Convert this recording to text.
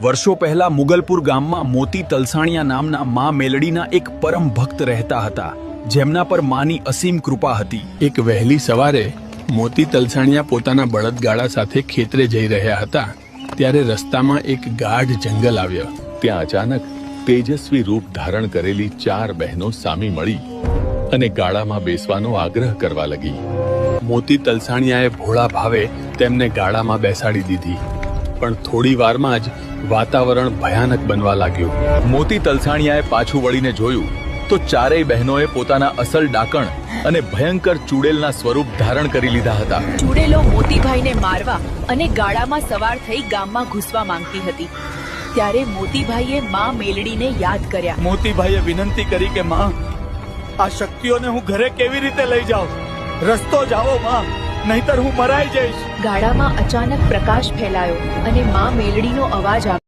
વર્ષો પહેલા મુગલપુર ગામમાં મોતી તલસાણિયા નામના માં મેલડીના એક પરમ ભક્ત રહેતા હતા, જેમના પર માની અસીમ કૃપા હતી। એક વહેલી સવારે મોતી તલસાણિયા પોતાના બળદગાડા સાથે ખેતરે જઈ રહ્યા હતા, ત્યારે રસ્તામાં એક ગાઢ જંગલ આવ્યો। ત્યાં અચાનક તેજસ્વી રૂપ ધારણ કરેલી 4 બહેનો સામી મળી અને ગાડામાં બેસવાનો આગ્રહ કરવા લગી। મોતી તલસાણિયાએ ભોળા ભાવે તેમને ગાડામાં બેસાડી દીધી, પણ થોડી વારમાં જ વાતાવરણ ભયાનક બનવા લાગ્યું। મોતી તલસાણિયાએ પાછું વળીને જોયું તો ચારેય બહેનોએ પોતાના અસલ ડાકણ અને ભયંકર ચૂડેલના સ્વરૂપ ધારણ કરી લીધા હતા। ચૂડેલો મોતીભાઈને મારવા અને ગાડામાં સવાર થઈ ગામમાં ઘૂસવા માંગતી હતી। ત્યારે મોતીભાઈએ માં મેલડીને યાદ કર્યા। મોતીભાઈએ વિનંતી કરી કે માં, આ શક્તિઓને હું ઘરે કેવી રીતે લઈ જાઉં? રસ્તો જાઓ માં, નહીતર હું મરાઈ જઈશ। ગાડામાં અચાનક પ્રકાશ ફેલાયો અને માં મેલડીનો અવાજ આવ્યો।